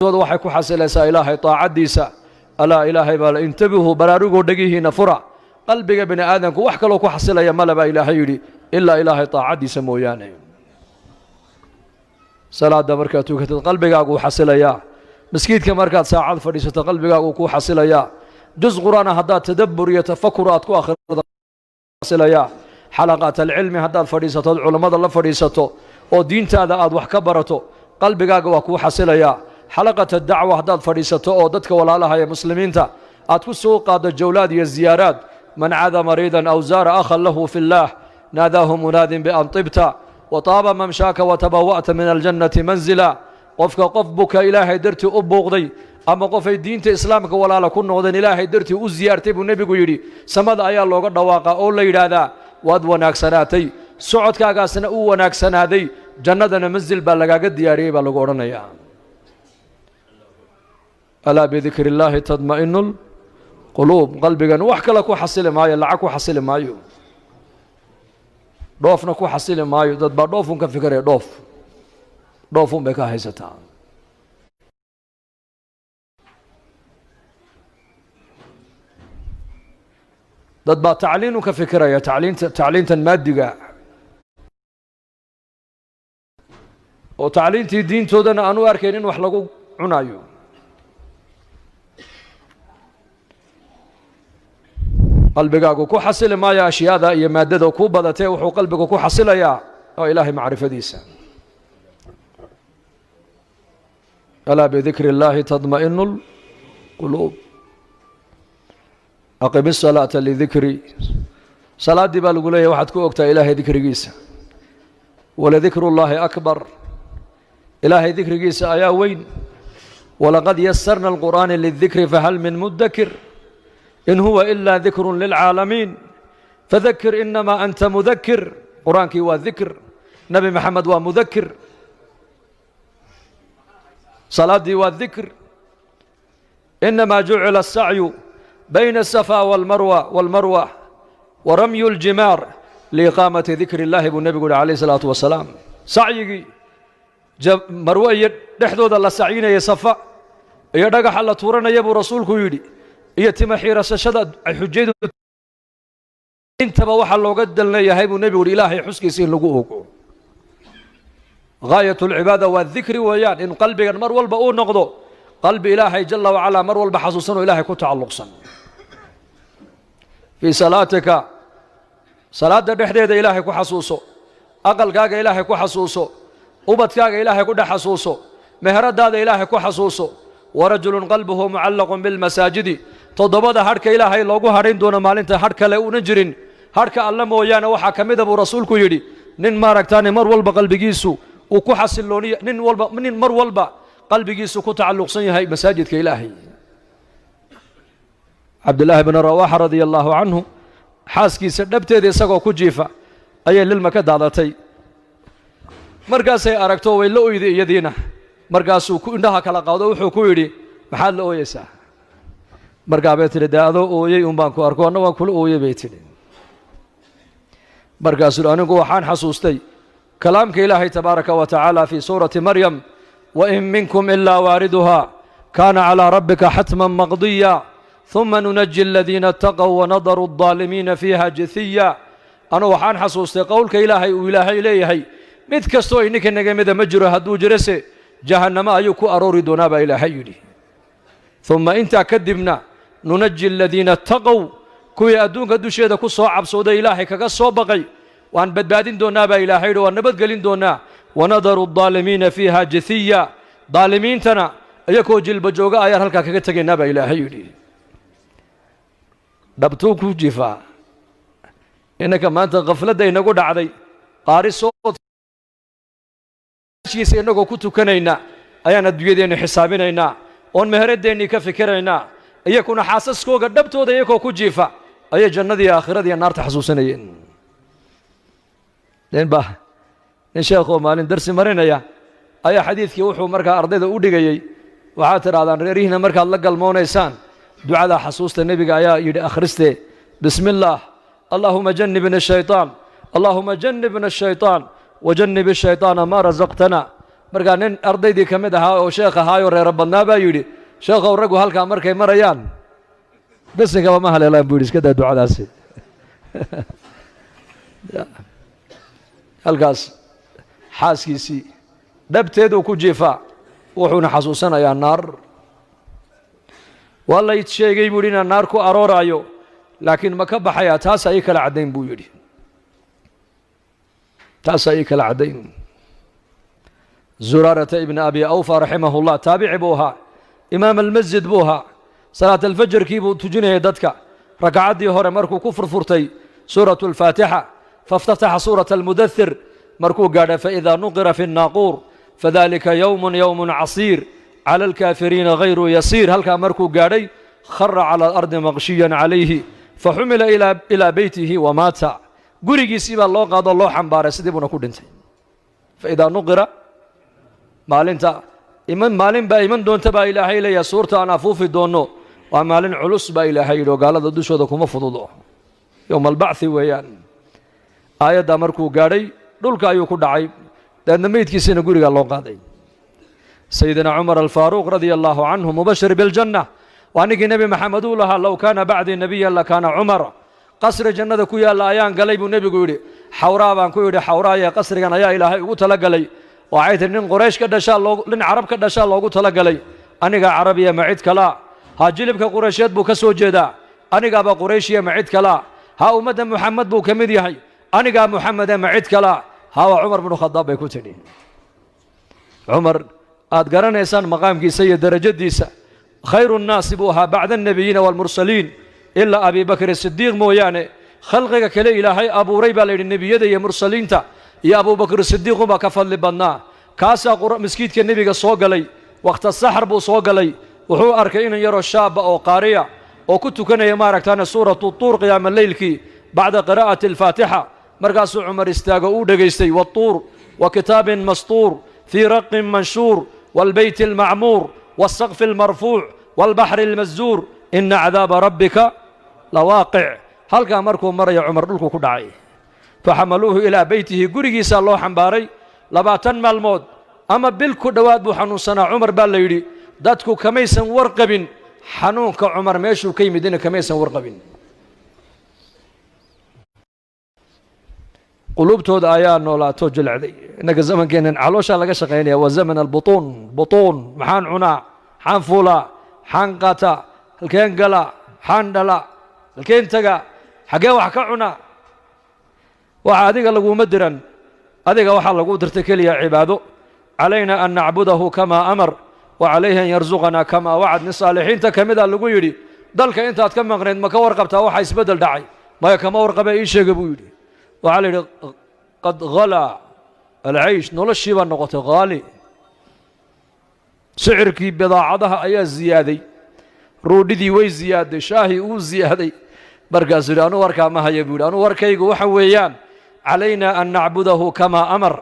waxay ku xasilaysaa ilaahay taacadiisa alaa ilaahay baa intabihu baraarugoo dhagihiina fura qalbiga bini aadamku wax kaloo ku xasilaya malaba ilaahay yidhi ilaa ilaahay taacadiisa mooyaane salaada markaad tukatid qalbigaagu xasilayaa masjidka markaad saacad fadhiisato qalbigaagu ku xasilayaa juz quraan haddaad tadabbur iyo tafakkur aad ku akhrido xasilayaa xalaqat alcilmi haddaad fadhiisato culimada la fadhiisato oo diintaada aad wax ka barato qalbigaaga waa ku xasilayaa حلقة الدعوة هداد فريسته أو دتك ولا لها يا مسلمين تا أتكسو قاد الجولات يا الزيارات من عاد مريضا أو زار أخا له في الله ناداه مناد بأن طبت وطاب ممشاك وتبوأت من الجنة منزلا قفك قفبك إلهي درتي أبوغضي أما قف الدين إسلامك ولا لكن غدن إلهي درتي أزيارتي بالنبي يري سمد أيا الله قد واقع أول هذا وادوناك سناتي سعود كاغا سنة وناك سنادي جنة منزل بلغا قد دياري بلغورنا يا ألا بذكر الله تطمئن القلوب قلبك وحك لك وحصل مايو لعك وحصل مايو ضوفنك وحصل مايو دد ضوفن كفكر ضوفن بك هيستا دد تعلين كفكر يا تعلين مادي وتعلين دين تودنا انوار كاينين wax lagu cunayo qalbigaagu ku xasili maayo ashyaada iyo maadada ku badatay wuxuu qalbigu ku xasilayaa oo ilaahay macrifadiisa ala bi dhikri llahi tatma'innul qulub aqim as-salata li dhikri salaadi baa lagu leeyahay waxaad ku ogtaa ilaahay dhikrigiisa wala dhikru llahi akbar ilaahay dhikrigiisa ayaa weyn walaqad yassarna al-qur'ana lidhikri fahal min mudakkir إن هو إلا ذكر للعالمين فذكر إنما أنت مذكر قرآنك وذكر نبي محمد ومذكر صلاتي والذكر إنما جعل السعي بين الصفا والمروة ورمي الجمار لإقامة ذكر الله بالنبي عليه الصلاة والسلام سعي مروة يحدود الله سعينا يصفى يدق حل تورنا يبو رسولك يدي iyo tima xiirasashada xujjadu intaba waxa looga dalnayahay buu nabigu ilaahay xuskiisa in lagu ogo gaayatul ibada wa dhikri wayaan in qalbigan mar walba uu noqdo qalbi ilaahay jalla wa ala mar walba xasuusan oo ilaahay ku tacalluqsan fi salaatika salaada dhexdeeda ilaahay ku xasuuso aqalkaaga ilaahay ku xasuuso ubadkaaga ilaahay ku dhaxasuuso meheradaada ilaahay ku xasuuso ورجل قلبه معلق بالمساجد تضبط هرك إلهي لوجو هرين دون مالنت هرك لا ونجرين هرك الله مويانا وحكمه أبو رسولك يدي نين ماركتاني مر والب قلب جيسو وكحسن لوني نين والب من مر والب قلب جيسو كتعلق صني هاي مساجد كإلهي عبد الله بن رواحة رضي الله عنه حاسكي سنبت ذي سقو كجيفة أي للمكد هذاتي مرقاسي أركتو ويلو يدينا markaasuu indhaha kala qaado wuxuu ku yidhi maxaad la ooyeysaa markaa bay tidhi dee adoo ooyey un baan ku arko anna waan kula ooyey bay tidhi markaasuu anigu waxaan xasuustay kalaamka ilaahay tabaaraka wa tacaala fii suurati maryam wain minkum ilaa waariduha kaana calaa rabbika xatman maqdiya ثuma nunaji aladiina ataqow wanadaru الظaalimiina fiiha jithiya anu waxaan xasuustay qowlka ilaahay uu ilaahay leeyahay mid kastoo ininka naga mida ma jiro hadduu jirase جهنم أيكو أروري دونابا إلى هيدي ثم أنت كذبنا ننجي الذين اتقوا كوي أدون قدو شيدا كو صعب صودا إلهي كاكا صوبغي وأن بدبادين دونابا إلى هيدي وأن بدقلين دونا ونظر الظالمين فيها جثيا ظالمين تنا أيكو جلب جوغا أيار هلكا كاكا تغينابا إلى هيدي دبتوكو جفا إنك ما أنت غفلة دينا قد عدي قاري صوت شيء إنه كنت كنينا أيانا دويدين حسابيننا أون مهردين كفكرنا أيكون حاسس كو قدبتو ده يكو كجيفا أي جنة دي آخرة دي النار تحسوسنين لين باه إن شيخو مالين درس مرينا يا أي حديث يوحو مركا أرضي ده أودي جاي وعاتر هذا ريهنا مركا لقى المونيسان دعاء حسوس النبي يا يدي أخرسته بسم الله اللهم جنبنا الشيطان اللهم جنبنا الشيطان وجنب الشيطان ما رزقتنا markaa nin ardaydii ka mid ahaa oo sheekh ahaayoo reero badnaa baa yidhi sheekhow raggu halkaa markay marayaan besinkaba ma haleelaan buu yidhi iska daa ducadaasi halkaas xaaskiisii dhabteeduu ku jiifaa wuxuuna xasuusanayaa naar waa lay sheegay buu yidhi inaan naar ku arooraayo laakiin ma ka baxayaa taasaa ii kala caddayn buu yidhi taasaa ii kala caddayn zuraarata ibni abi awfa raximahu llah taabici buu ahaa imaam almasjid buu ahaa salaat alfajarkii buu tujinayay dadka rakacaddii hore markuu ku furfurtay suuratu alfaatixa fاftataxa suuraة almudathir markuu gaadha faidaa nuqira fi الnaaquur fadalika yowm casiir calى alkaafiriina hayru yasiir halkaa markuu gaadhay khara calى alardi maqshiyan calayhi faxumila ilaa beytihi wamaata gurigiisii baa loo qaado loo xambaaray sidii buuna ku dhintay faidaa nuqira maalinta maalin baa iman doonta baa ilaahay leeyahay suurta aan afuufi doonno waa maalin culus baa ilaahay yidhi oo gaalada dushooda kuma fududo yowma albachi weeyaan aayaddaa markuu gaadhay dhulka ayuu ku dhacay dabeedna meydkiisina gurigaa loo qaaday sayidina cumar alfaaruuq radia allahu canhu mubashir biljanna waa ninkii nebi maxamed uu lahaa low kaana bacdii nebiyan lakaana cumar qasri jannada ku yaalla ayaan galay buu nebigu yidhi xawraa baan ku yidhi xawraaye qasrigan ayaa ilaahay ugu tala galay waxay tihi nin quraysh ka dhashaa nin carab ka dhashaa loogu tala galay anigaa carabiya ma cid kalaa ha jilibka quraysheed buu ka soo jeedaa anigaaba qurayshiya ma cid kalaa ha ummadda muxamed buu ka mid yahay anigaa muxamede ma cid kalaa hawa cumar binu khadaab bay ku tidhi cumar aad garanaysaan maqaamkiisa iyo derajadiisa khayru nnaasi buu ahaa bacda annebiyiina waalmursaliin ilaa abi bakr sidiiq mooyaane khalqiga kale ilaahay abuuray baa la yidhi nebiyada iyo mursaliinta iyo abubakr sidiiqunbaa ka fadli badnaa kaasaa maskiidka nebiga soo galay wakhta saxar buu soo galay wuxuu arkay inan yaroo shaaba oo qaariya oo ku tukanaya maaragtaane suuratu tuur qiyaama leylkii bacda qiraa'ati alfaatixa markaasuu cumar istaago uu dhegaystay watuur wa kitaabin mastuur fii raqin manshuur waalbeyti almacmuur waalsaqfi almarfuuc waalbaxri almasduur ina cadaaba rabbika lawaaqic halkaa markuu maraya cumar dhulku ku dhacay faxamaluuhu ilaa beytihi gurigiisaa loo xambaaray 20 maalmood ama bil ku dhowaad buu xanuunsanaa cumar baa la yidhi dadku kamaysan warqabin xanuunka cumar meeshuu ka yimidina kamaysan warqabin qulubtooda ayaa noolaato jilcday innaga zamankeennan calooshaa laga shaqaynaya waa zaman albutuun butuun maxaan cunaa maxaan fuulaa maxaan qaataa halkeen galaa maxaan dhalaa halkeen tagaa xaggee wax ka cunaa waxa adiga laguma diran adiga waxaa lagu dirtay keliya cibaado calayna an nacbudahu kamaa amar wa calayhi an yarsuqanaa kamaa wacad nin saalixiinta ka mida lagu yidhi dalka intaad ka maqnayd ma ka warqabtaa waxa isbeddel dhacay maya kama warqabe ii sheega buu yidhi waxaa la yidhi qad halaa alcaysh noloshii baa noqotay haali sicirkii bidaacadaha ayaa ziyaaday ruudhidii way ziyaaday shaahii uu ziyaaday markaasuu yidhi anuu warkaa ma haya buu yidhi anuu warkaygu waxa weeyaan calayna an nacbudahu kamaa amar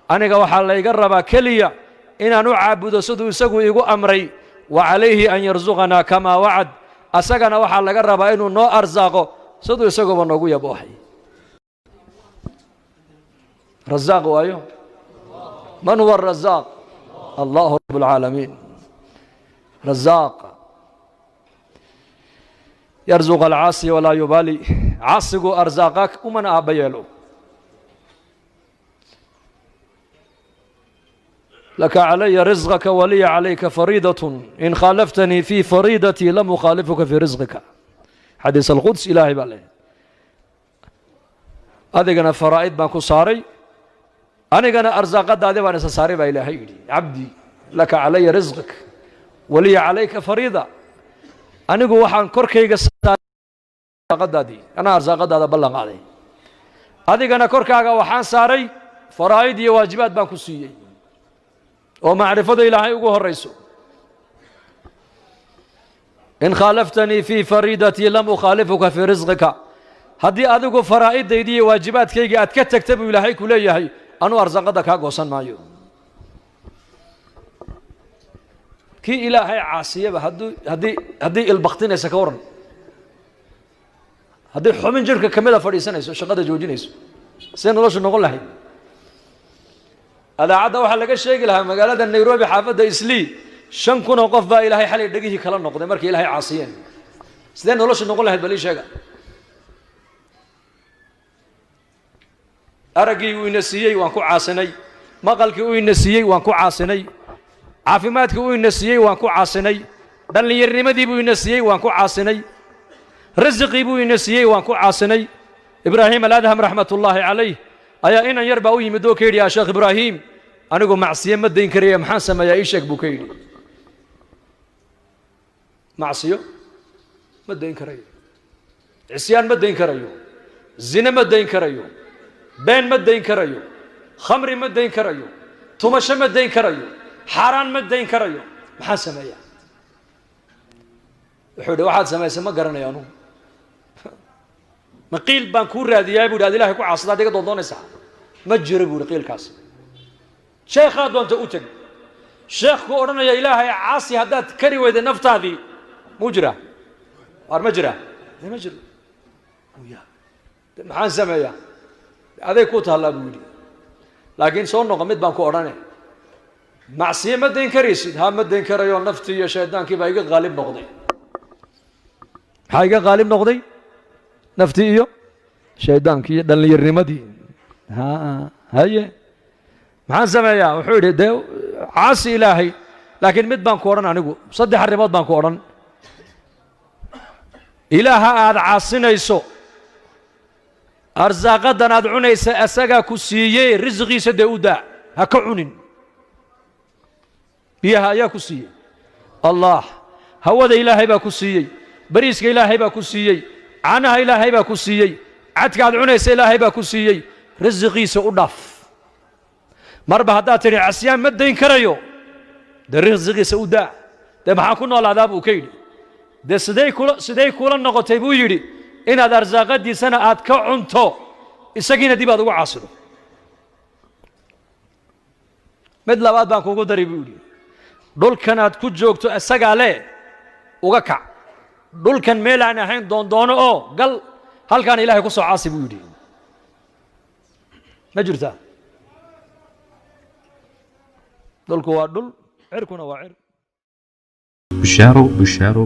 aniga waxaa layga rabaa keliya inaan u caabudo siduu isagu igu amray wa calayhi an yarsuqanaa kamaa wacad asagana waxaa laga rabaa inuu noo arsaaqo siduu isaguba noogu yaboohay razaaq waayo man huwa arazaaq allahu rabb alcaalamiin razaaq yarzuq alcaasi walaa yubaali caasigu arsaaqa umana aabba yeelo laka calaya risqaka waliya calayka fariidatun in khaalaftanii fii fariidatii lam ukhaalifuka fii risqika xadiis alquds ilaahay baa leeyahay adigana faraa'id baan ku saaray anigana arsaaqadaadi baan isa saaray baa ilaahay yidhi cabdi laka calaya risqak waliya calayka fariida anigu waxaan korkayga saaray anaa arsaaqadaada ballan qaaday adigana korkaaga waxaan saaray faraa'id iyo waajibaad baan ku siiyey oo macrifada ilaahay ugu horayso in khaalaftanii fii fariidatii lam ukhaalifuka fii risqika haddii adigu faraa'idaydi iyo waajibaadkayga aad ka tagta buu ilaahay ku leeyahay anuu arsaaqada kaa goosan maayo kii ilaahay caasiyaba haddii ilbaktinaysa ka waran haddii xubin jirhka ka mida fadhiisanayso shaqada joojinayso see noloshu noqon lahayd هذا عدا وحلا كشيء لها مقالة النيروبي حافظة إسلي شن كنا وقف بقى إلهي حلي دقيه كلام نقطة مركي إلهي عاصيين سدين نقولش نقول له هالبليش هذا أرجي وينسيي وانكو عاصني مقالك وينسيي وانكو عاصني عافيماتك وينسيي وانكو عاصني دل يرمدي وينسيي وانكو عاصني رزقي وينسيي وانكو عاصني إبراهيم الأدهم رحمة الله عليه أيا إن يربا ويمدو كيري يا شيخ إبراهيم أنا أقول معصية مدين كريه محاسمة يا إيشك بوكيري معصية مدين كريه عصيان مدين كريه زنا مدين كريه بين مدين كريه خمر مدين كريه تمش مدين كريه حرام مدين كريه محاسمة يا وحده واحد سما قرنا يا نو مقيل بانكور هذه يا ابو هذه الله يكون عصدا ديك دونيسا ما جربوا قيل كاس شيخ هذا انت اوتك شيخ كو اورنا يا الهي عاصي هدات كري ويد نفتادي مجرى ار مجرى مجرى ويا maxaan sameeyaa aday ku taala buu yiri laakiin soo noqomid baan ku oranay macsiye ma deyn karaysid ha ma deyn karayo nafti iyo shaydaankii baa iga qaalib noqday maxaa iga qaalib noqday nafti iyo shaydaankii iyo dhallinyarnimadii haye maxaan sameeyaa wuxuu yidhi dee caasi ilaahay laakiin mid baan ku odhan anigu saddex arrimood baan ku odhan ilaaha aad caasinayso arsaaqadan aad cunaysa asagaa ku siiyey risqiisa dee u daa ha ka cunin biyaha ayaa ku siiyey allah hawada ilaahay baa ku siiyey bariiska ilaahay baa ku siiyey caanaha ilaahay baa ku siiyey cadka aad cunaysa ilaahay baa ku siiyey risqiisa u dhaaf marba haddaad tidhi casyaan ma dayn karayo dee risqiisa u daa dee maxaa ku noolaadaa buu ka yidhi dee siday kula noqotay buu yidhi inaad arsaaqadiisana aad ka cunto isagiina dib aad ugu caasido mid labaad baan kuugu dari buu yidhi dhulkan aad ku joogto isagaa le uga kac dhulkan meel aan ahayn doondoono oo gal halkaan ilaahay ku soo caasi buu yidhi ma jirtaa dhulku waa dhul cirkuna waa cir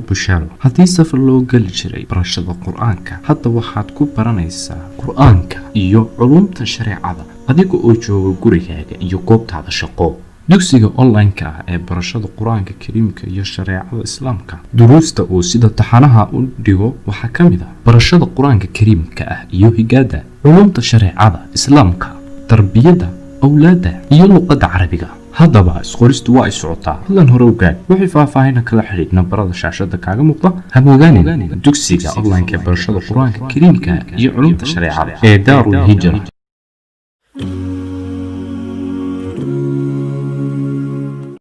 bushaaro haddii safar loo geli jiray barashada qur-aanka hadda waxaad ku baranaysaa qur-aanka iyo culumta shareecada adiga oo jooga gurigaaga iyo goobtaada shaqo dugsiga online-ka ah ee barashada qur-aanka kariimka iyo shareecada islaamka duruusta uu sida taxanaha u dhigo waxaa ka mid ah barashada qur-aanka kariimka ah iyo higaada culumta shareecada islaamka tarbiyada awlaada iyo luqadda carabiga haddaba isqoristu waa ay socotaa fadlan hore ogaad wixii faahfaahina kala xidhiidh nambarada shaashada kaaga muuqda hamogaanin dugsiga online-ka ee barashada qur-aanka kariimka iyo culumta shareecada ee daarul hijra